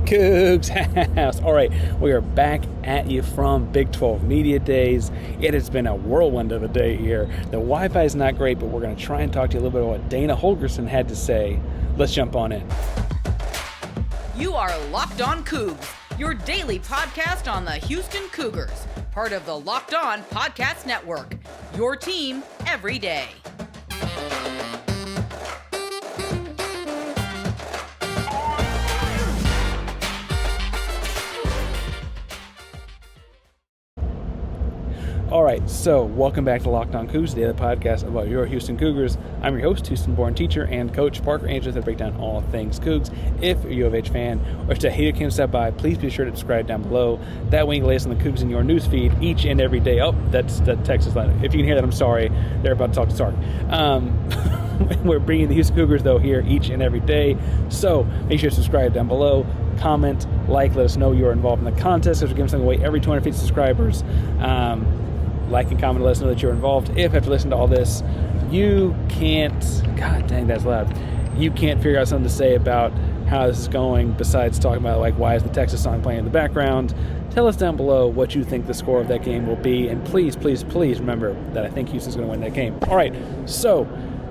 Coogs House. All right, we are back at you from Big XII Media Days. It has been a whirlwind of a day here. The Wi-Fi is not great, but we're going to try and talk to you a little bit about what Dana Holgorsen had to say. Let's jump on in. You are Locked On Cougs, your daily podcast on the Houston Cougars, part of the Locked On Podcast Network, your team every day. All right, so welcome back to Locked On Cougs, the daily podcast about your Houston Cougars. I'm your host, Houston-born teacher and coach Parker Ainsworth, and break down all things Cougs. If you're a U of H fan or if a hater came to stop by, please be sure to subscribe down below. That way you can latest on the Cougs in your newsfeed each and every day. Oh, that's the Texas line. If you can hear that, I'm sorry. They're about to talk to Sark. We're bringing the Houston Cougars, though, here each and every day. So make sure to subscribe down below. Comment, like, let us know you're involved in the contest because we're giving something away every 250 subscribers. Like and comment, let us know that you're involved. If after listening to all this, you can't, God dang, that's loud. You can't figure out something to say about how this is going besides talking about, like, why is the Texas song playing in the background? Tell us down below what you think the score of that game will be. And please, please, please remember that I think Houston's going to win that game. All right, so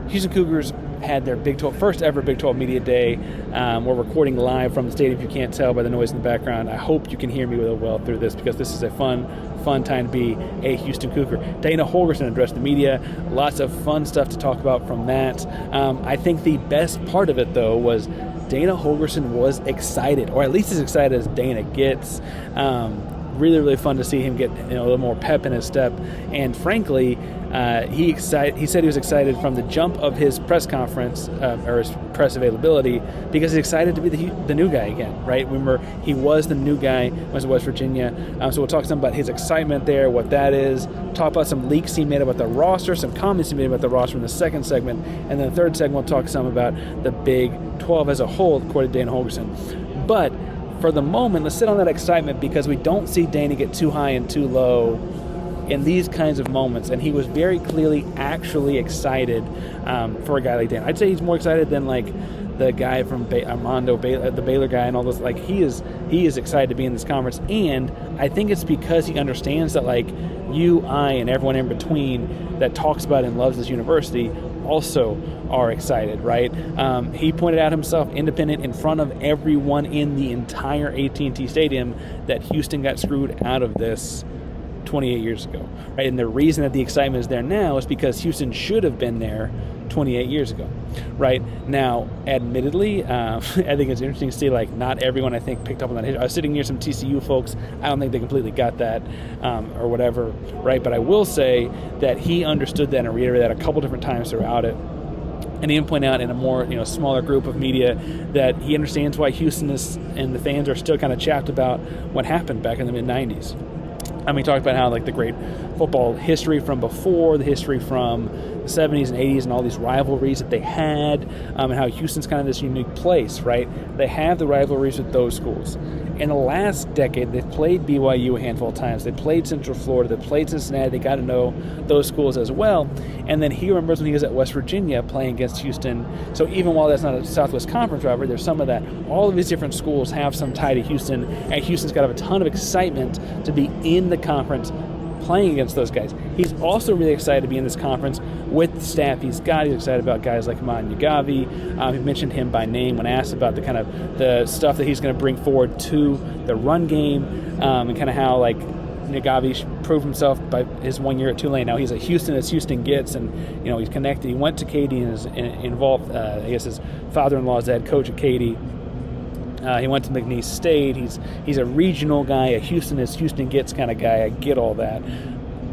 Houston Cougars had their first ever Big XII Media Day. We're recording live from the stadium, if you can't tell by the noise in the background. I hope you can hear me really well through this because this is a fun time to be a Houston Cougar. Dana Holgorsen addressed the media. Lots of fun stuff to talk about from that. I think the best part of it, though, was Dana Holgorsen was excited, or at least as excited as Dana gets. Really, really fun to see him get a little more pep in his step. And frankly, he said he was excited from the jump of his press conference or his press availability because he's excited to be the new guy again, right? Remember, he was the new guy when he was in West Virginia. So we'll talk some about his excitement there, what that is, talk about some leaks he made about the roster, some comments he made about the roster in the second segment, and then the third segment we'll talk some about the Big 12 as a whole, according to Dana Holgorsen. But for the moment, let's sit on that excitement because we don't see Dana get too high and too low in these kinds of moments, and he was very clearly actually excited for a guy like Dana. I'd say he's more excited than like the guy from Armando, the Baylor guy, and all those. Like he is excited to be in this conference, and I think it's because he understands that like you, I, and everyone in between that talks about and loves this university also are excited, right? He pointed out himself, independent, in front of everyone in the entire AT&T Stadium, that Houston got screwed out of this 28 years ago, right? And the reason that the excitement is there now is because Houston should have been there 28 years ago, right? Now, admittedly, I think it's interesting to see, like, not everyone, I think, picked up on that. I was sitting near some TCU folks. I don't think they completely got that or whatever, right? But I will say that he understood that and reiterated that a couple different times throughout it. And he even point out in a more smaller group of media that he understands why Houston and the fans are still kind of chapped about what happened back in the mid-'90s. He talked about how, like, the great football history from before, the history from the 70s and 80s and all these rivalries that they had, and how Houston's kind of this unique place, right? They have the rivalries with those schools. In the last decade, they've played BYU a handful of times. They played Central Florida. They played Cincinnati. They got to know those schools as well. And then he remembers when he was at West Virginia playing against Houston. So even while that's not a Southwest Conference rivalry, there's some of that. All of these different schools have some tie to Houston, and Houston's got to have a ton of excitement to be in the conference playing against those guys. He's also really excited to be in this conference with the staff he's got. He's excited about guys like Amon Yagavi. He mentioned him by name when asked about the stuff that he's going to bring forward to the run game, and kind of how, like, Yagavi proved himself by his 1 year at Tulane. Now he's a Houston as Houston gets, and he's connected. He went to Katy and is involved. I guess his father-in-law is the head coach at Katy. He went to McNeese State. He's a regional guy, a Houston as Houston gets kind of guy. I get all that.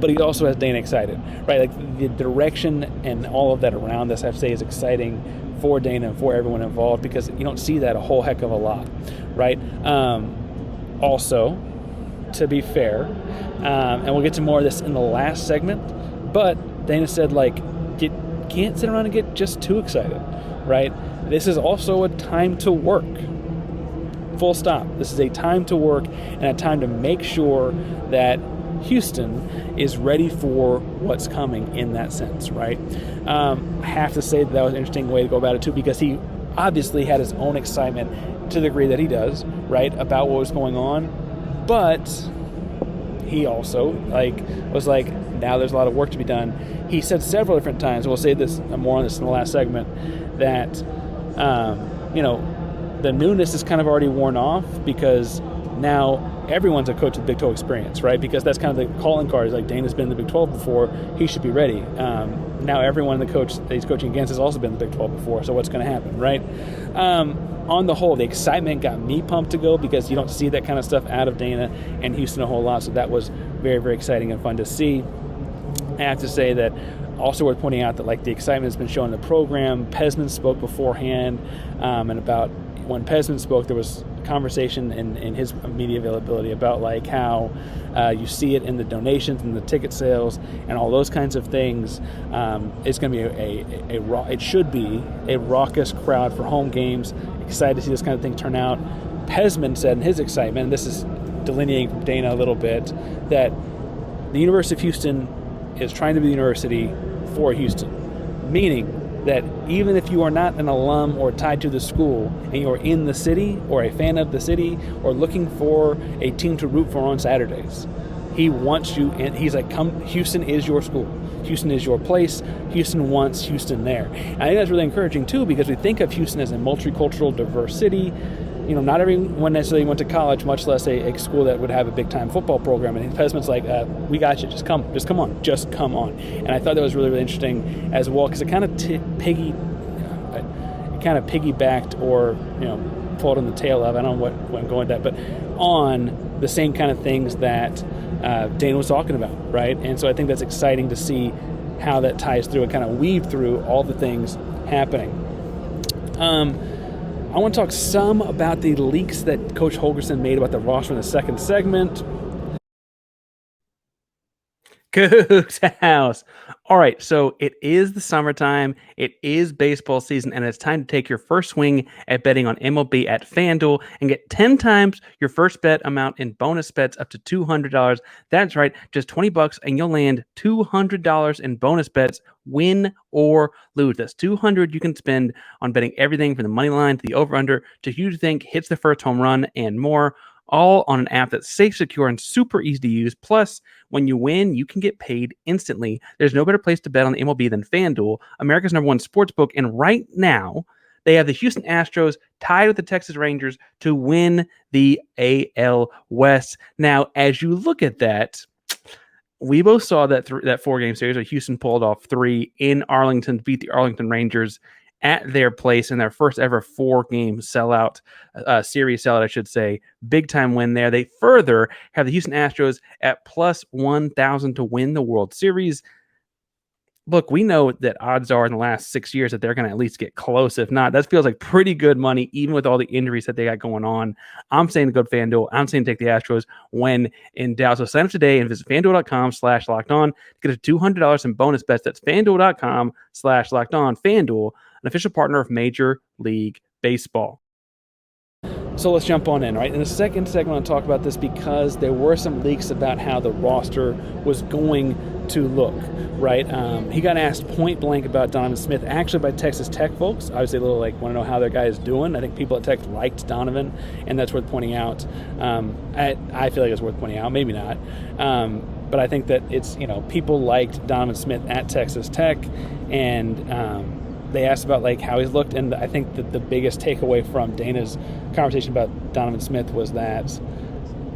But he also has Dana excited, right? Like, the direction and all of that around this, I have to say, is exciting for Dana and for everyone involved because you don't see that a whole heck of a lot, right? Also, to be fair, and we'll get to more of this in the last segment, but Dana said, like, you can't sit around and get just too excited, right? This is also a time to work. Full stop. This is a time to work and a time to make sure that Houston is ready for what's coming in that sense, right? I have to say that was an interesting way to go about it too, because he obviously had his own excitement to the degree that he does, right, about what was going on. But he also was like, now there's a lot of work to be done. He said several different times, we'll say this more on this in the last segment, that the newness is kind of already worn off because now everyone's a coach with Big 12 experience, right? Because that's kind of the calling card. Is like, Dana's been in the Big 12 before, he should be ready. Now everyone the coach that he's coaching against has also been in the Big 12 before, so what's going to happen, right? On the whole, the excitement got me pumped to go because you don't see that kind of stuff out of Dana and Houston a whole lot, so that was very, very exciting and fun to see. I have to say that also worth pointing out that the excitement has been shown in the program. Pesman spoke beforehand, and about when Pesman spoke, there was conversation in his media availability about how you see it in the donations and the ticket sales and all those kinds of things. It's going to be it should be a raucous crowd for home games. Excited to see this kind of thing turn out. Pesman said in his excitement, and this is delineating from Dana a little bit, that the University of Houston is trying to be the university for Houston, meaning that even if you are not an alum or tied to the school and you're in the city or a fan of the city or looking for a team to root for on Saturdays, he wants you, and he's like, come, Houston is your school. Houston is your place. Houston wants Houston there. And I think that's really encouraging too, because we think of Houston as a multicultural, diverse city. Not everyone necessarily went to college, much less a school that would have a big-time football program. And Pesman's like, we got you. Just come on. And I thought that was really, really interesting as well, because it kind of piggybacked or pulled on the tail of, I don't know what I'm going with that, but on the same kind of things that Dana was talking about, right? And so I think that's exciting to see how that ties through and kind of weave through all the things happening. I want to talk some about the leaks that Coach Holgorsen made about the roster in the second segment. Coogs House. All right, so it is the summertime, it is baseball season, and it's time to take your first swing at betting on MLB at FanDuel and get 10 times your first bet amount in bonus bets up to $200. That's right, just $20 and you'll land $200 in bonus bets, win or lose. That's $200 you can spend on betting everything from the money line to the over-under to who you think hits the first home run and more. All on an app that's safe, secure, and super easy to use. Plus, when you win, you can get paid instantly. There's no better place to bet on the MLB than FanDuel, America's #1 sportsbook. And right now, they have the Houston Astros tied with the Texas Rangers to win the AL West. Now, as you look at that, we both saw that that 4-game series where Houston pulled off 3 in Arlington, beat the Arlington Rangers at their place in their first ever 4-game sellout, series sellout, I should say. Big time win there. They further have the Houston Astros at plus 1,000 to win the World Series. Look, we know that odds are in the last 6 years that they're going to at least get close. If not, that feels like pretty good money, even with all the injuries that they got going on. I'm saying to go to FanDuel. I'm saying to take the Astros when in doubt. So sign up today and visit FanDuel.com/lockedon to get a $200 in bonus bets. That's FanDuel.com/lockedon. FanDuel, an official partner of Major League Baseball. So let's jump on in, right? In the second segment, I want to talk about this because there were some leaks about how the roster was going to look, right? He got asked point blank about Donovan Smith, actually by Texas Tech folks. Obviously, a little want to know how their guy is doing. I think people at Tech liked Donovan, and that's worth pointing out. I feel like it's worth pointing out, maybe not. But I think that it's, people liked Donovan Smith at Texas Tech, and they asked about how he's looked, and I think that the biggest takeaway from Dana's conversation about Donovan Smith was that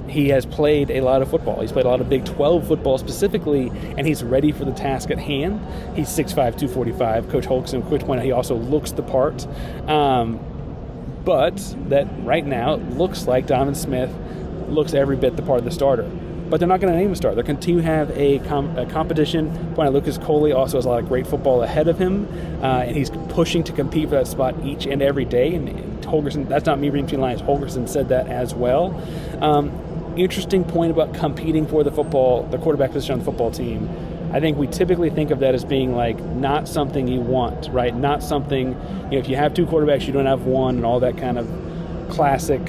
he has played a lot of football. He's played a lot of Big 12 football specifically, and he's ready for the task at hand. He's 6'5", 245. Coach Holgorsen, quick point out, he also looks the part. But that right now it looks like Donovan Smith looks every bit the part of the starter. But they're not going to name a starter. They're going to continue to have a competition. Point out, Lucas Coley also has a lot of great football ahead of him, and he's pushing to compete for that spot each and every day. And Holgorsen, that's not me reading between lines, Holgorsen said that as well. Interesting point about competing for the quarterback position on the football team. I think we typically think of that as being not something you want, right? Not something, if you have 2 quarterbacks, you don't have one, and all that kind of classic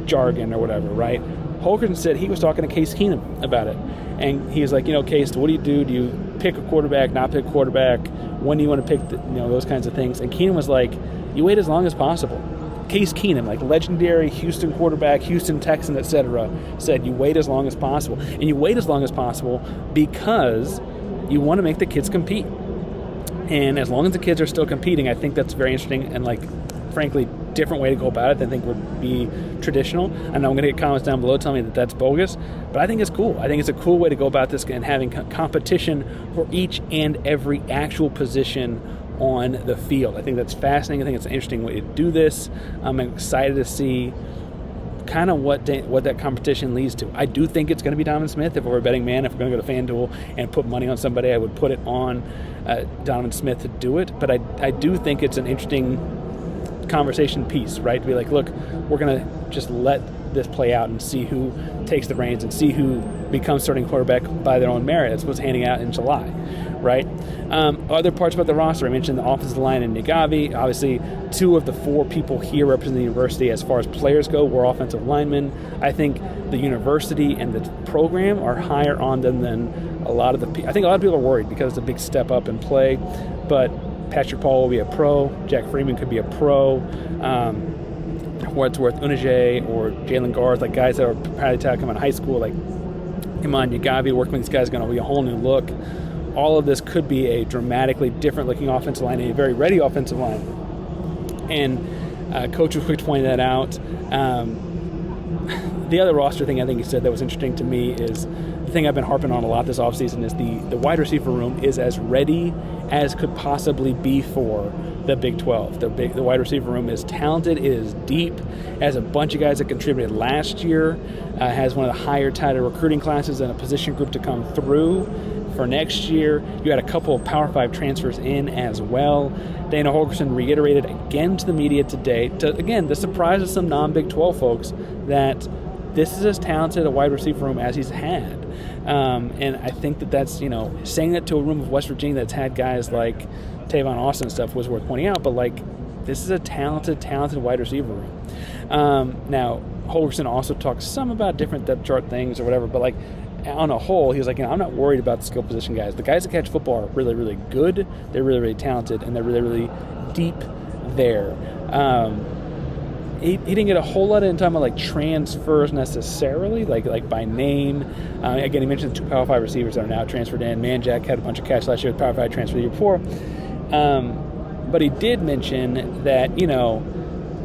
jargon or whatever, right? Holgorsen said he was talking to Case Keenum about it. And he was like, Case, what do you do? Do you pick a quarterback, not pick a quarterback? When do you want to pick those kinds of things? And Keenum was like, you wait as long as possible. Case Keenum, like legendary Houston quarterback, Houston Texan, etc., said you wait as long as possible. And you wait as long as possible because you want to make the kids compete. And as long as the kids are still competing, I think that's very interesting and, like, frankly, different way to go about it than I think would be traditional. And I'm going to get comments down below telling me that that's bogus, but I think it's cool. I think it's a cool way to go about this and having competition for each and every actual position on the field. I think that's fascinating. I think it's an interesting way to do this. I'm excited to see kind of what that competition leads to. I do think it's going to be Donovan Smith. If we're a betting man, if we're going to go to FanDuel and put money on somebody, I would put it on Donovan Smith to do it. But I do think it's an interesting conversation piece, right? To be like, look, we're going to just let this play out and see who takes the reins and see who becomes starting quarterback by their own merit. That's what's handing out in July, right? Other parts about the roster, I mentioned the offensive line and Nagavi. Obviously, 2 of the 4 people here representing the university as far as players go were offensive linemen. I think the university and the program are higher on them than a lot of I think a lot of people are worried because it's a big step up in play, but Patrick Paul will be a pro. Jack Freeman could be a pro. Wordsworth Unije or Jalen Garth, like guys that are probably coming out of high school, like Iman Yagavi, working with these guys is going to be a whole new look. All of this could be a dramatically different looking offensive line, a very ready offensive line. And Coach was quick to point that out. The other roster thing I think he said that was interesting to me is the thing I've been harping on a lot this offseason is the wide receiver room is as ready as could possibly be for the Big 12. The wide receiver room is talented, it is deep, has a bunch of guys that contributed last year, has one of the higher title recruiting classes and a position group to come through for next year. You had a couple of Power 5 transfers in as well. Dana Holgorsen reiterated again to the media today, again, the surprise of some non-Big 12 folks, that this is as talented a wide receiver room as he's had. And I think that's, saying that to a room of West Virginia that's had guys like Tavon Austin and stuff was worth pointing out, but, like, this is a talented wide receiver room. Now, Holgorsen also talked some about different depth chart things or whatever, but, like, on a whole, he was like, I'm not worried about the skill position guys. The guys that catch football are really, really good. They're really, really talented, and they're really, really deep there. He didn't get a whole lot of time on, like, transfers necessarily, like by name. Again, he mentioned 2 Power 5 receivers that are now transferred in. Manjack had a bunch of catch last year with Power 5 transfer the year before. But he did mention that,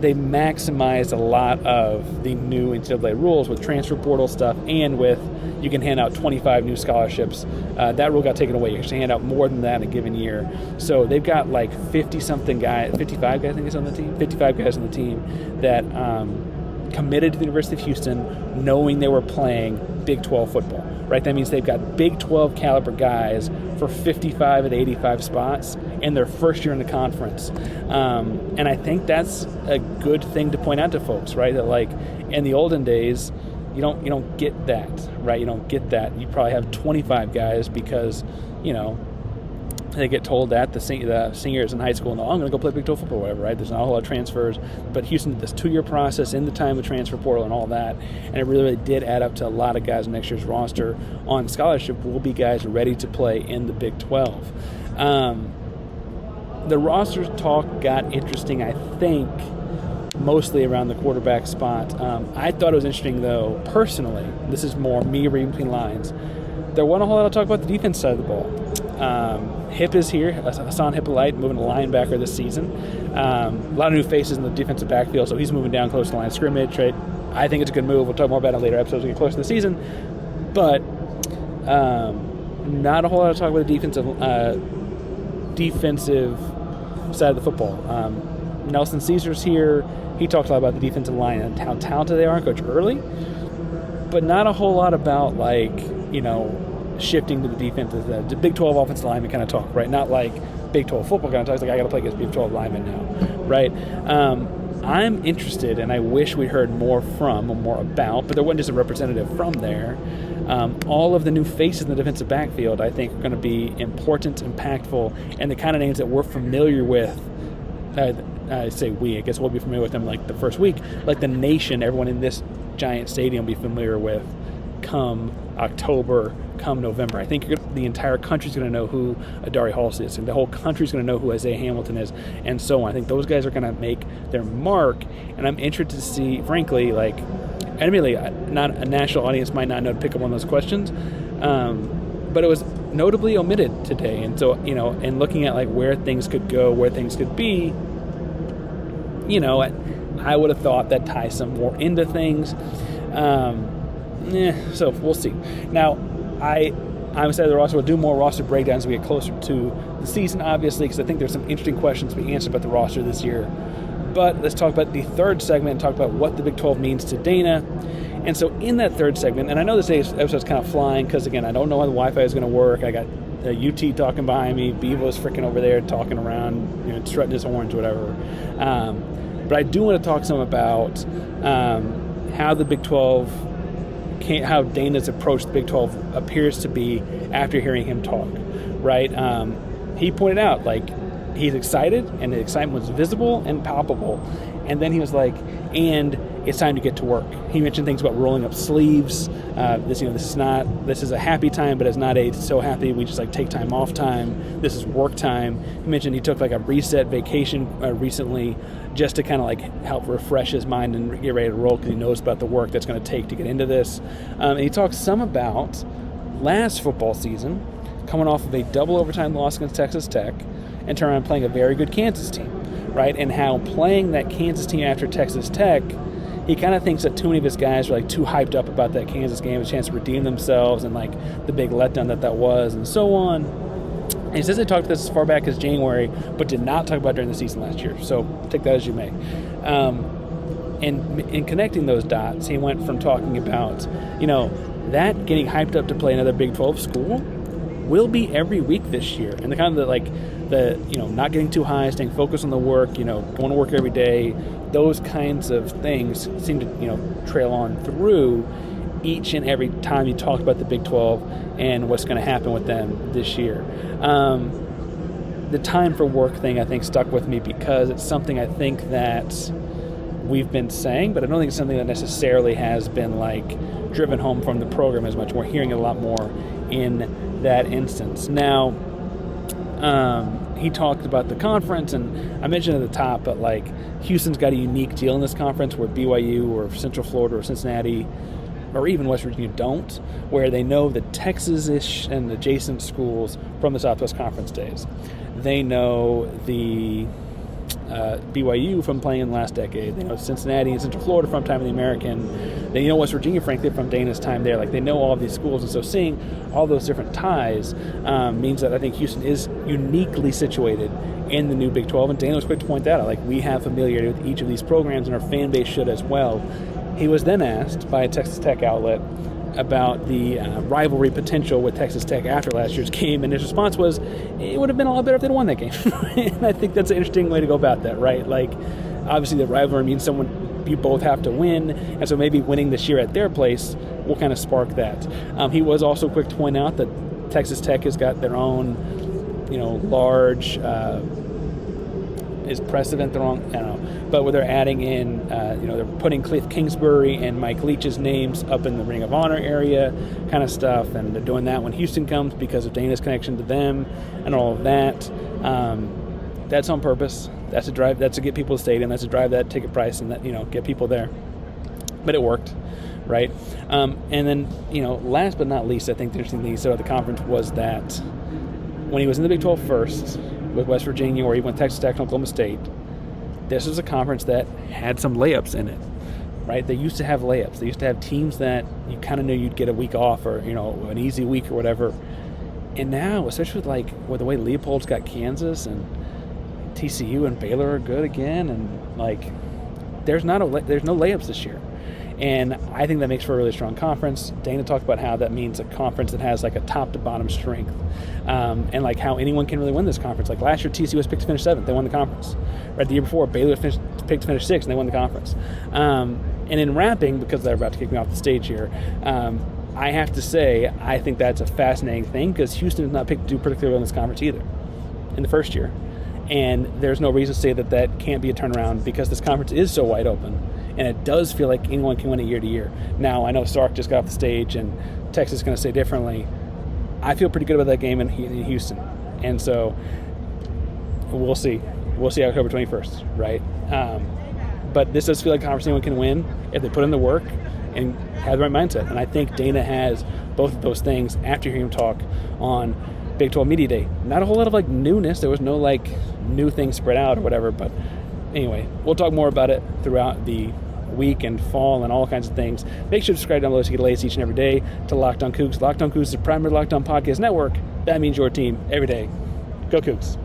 they maximized a lot of the new NCAA rules with transfer portal stuff and with you can hand out 25 new scholarships. That rule got taken away. You can actually hand out more than that in a given year. So they've got like 50-something guys, 55 guys I think is on the team, 55 guys on the team that committed to the University of Houston knowing they were playing Big 12 football, right? That means they've got Big 12 caliber guys for 55 of the 85 spots in their first year in the conference. And I think that's a good thing to point out to folks, right? That, like, in the olden days, you don't get that, right? You don't get that. You probably have 25 guys because, they get told that the seniors in high school, no, I'm going to go play Big 12 football or whatever, right? There's not a whole lot of transfers. But Houston did this 2-year process in the time of transfer portal and all that. And it really, really did add up to a lot of guys in next year's roster on scholarship will be guys ready to play in the Big 12. The roster talk got interesting, I think, mostly around the quarterback spot. I thought it was interesting, though, personally. This is more me reading between lines. There wasn't a whole lot of talk about the defense side of the ball. Hip is here, Hassan Hippolyte, moving to linebacker this season. A lot of new faces in the defensive backfield, so he's moving down close to the line of scrimmage. Right? I think it's a good move. We'll talk more about it in later episodes as we get closer to the season. But not a whole lot of talk about the defensive side of the football. Nelson Caesar's here. He talked a lot about the defensive line and how talented they are, Coach Early. But not a whole lot about, shifting to the defense. The Big 12 offensive lineman kind of talk, right? Not like Big 12 football kind of talk. It's like, I got to play against Big 12 linemen now, right? I'm interested, and I wish we heard more about, but there wasn't just a representative from there. All of the new faces in the defensive backfield, I think, are going to be important, impactful, and the kind of names that we're familiar with. I say we, I guess we'll be familiar with them like the first week. Like the nation, everyone in this giant stadium will be familiar with come October, come November. I think the entire country's going to know who Adari Hall is, and the whole country's going to know who Isaiah Hamilton is, and so on. I think those guys are going to make their mark, and I'm interested to see, frankly, like, admittedly, not a national audience might not know to pick up on those questions, but it was notably omitted today. And so, and looking at like where things could go, where things could be, I would have thought that ties some more into things. So we'll see. Now, I'm excited the roster will do more roster breakdowns as we get closer to the season, obviously, because I think there's some interesting questions to be answered about the roster this year. But let's talk about the third segment and talk about what the Big 12 means to Dana. And so in that third segment, and I know this episode's kind of flying because, again, I don't know how the Wi-Fi is going to work. I got UT talking behind me. Bevo's freaking over there talking around, strutting his horns, whatever. But I do want to talk some about how the Big 12, how Dana's approach to the Big 12 appears to be after hearing him talk, right? He pointed out, like, he's excited, and the excitement was visible and palpable. And then he was like, and it's time to get to work. He mentioned things about rolling up sleeves. This is a happy time, but it's not a so happy we just like take time off time. This is work time. He mentioned he took like a reset vacation recently just to kind of like help refresh his mind and get ready to roll because he knows about the work that's going to take to get into this. And he talked some about last football season, coming off of a double overtime loss against Texas Tech, and turn around playing a very good Kansas team, right? And how playing that Kansas team after Texas Tech, he kind of thinks that too many of his guys were like too hyped up about that Kansas game, a chance to redeem themselves, and like the big letdown that was, and so on. And he says they talked about this as far back as January, but did not talk about it during the season last year. So take that as you may. And in connecting those dots, he went from talking about, that getting hyped up to play another Big 12 school will be every week this year, and the kind of not getting too high, staying focused on the work, going to work every day, those kinds of things seem to trail on through each and every time you talk about the Big 12 and what's going to happen with them this year. The time for work thing I think stuck with me because it's something I think that we've been saying, but I don't think it's something that necessarily has been like driven home from the program as much. We're hearing it a lot more in that instance. Now, he talked about the conference, and I mentioned at the top, but like Houston's got a unique deal in this conference where BYU or Central Florida or Cincinnati or even West Virginia don't, where they know the Texas-ish and adjacent schools from the Southwest Conference days. They know the BYU from playing in the last decade. They know Cincinnati and Central Florida from time of the American. They know West Virginia, frankly, from Dana's time there. Like, they know all of these schools, and so seeing all those different ties means that I think Houston is uniquely situated in the new Big 12, and Dana was quick to point that out. Like, we have familiarity with each of these programs, and our fan base should as well. He was then asked by a Texas Tech outlet about the rivalry potential with Texas Tech after last year's game, and his response was, it would have been a lot better if they'd won that game. And I think that's an interesting way to go about that, right? Like, obviously the rivalry means you both have to win, and so maybe winning this year at their place will kind of spark that. He was also quick to point out that Texas Tech has got their own, large, is precedent the wrong, I don't know, but where they're adding in, they're putting Cliff Kingsbury and Mike Leach's names up in the Ring of Honor area kind of stuff, and they're doing that when Houston comes because of Dana's connection to them and all of that. That's on purpose. That's to get people to the stadium. That's to drive that ticket price and that, get people there. But it worked, right? And then, last but not least, I think the interesting thing he said about the conference was that when he was in the Big 12 first, with West Virginia, or even with Texas Tech and Oklahoma State, this was a conference that had some layups in it, right? They used to have layups. They used to have teams that you kind of knew you'd get a week off or, an easy week or whatever. And now, especially with the way Leopold's got Kansas and TCU and Baylor are good again, and there's no layups this year. And I think that makes for a really strong conference. Dana talked about how that means a conference that has like a top to bottom strength, and like how anyone can really win this conference. Like last year, TCU was picked to finish 7th. They won the conference. Right, the year before, Baylor picked to finish 6th, and they won the conference. And in wrapping, because they're about to kick me off the stage here, I have to say I think that's a fascinating thing because Houston is not picked to do particularly well in this conference either in the first year. And there's no reason to say that can't be a turnaround because this conference is so wide open. and it does feel like anyone can win it year to year. Now, I know Sark just got off the stage, and Texas is going to say differently. I feel pretty good about that game in Houston, and so we'll see. We'll see October 21st, right? But this does feel like a conference anyone can win if they put in the work and have the right mindset. And I think Dana has both of those things after hearing him talk on Big XII Media Day. Not a whole lot of newness. There was no new things spread out or whatever. But anyway, we'll talk more about it throughout the week and fall and all kinds of things. Make sure to subscribe down below so you get the latest each and every day to Locked On Cougs. Locked On Cougs is the primary Locked On podcast network. That means your team every day. Go Cougs.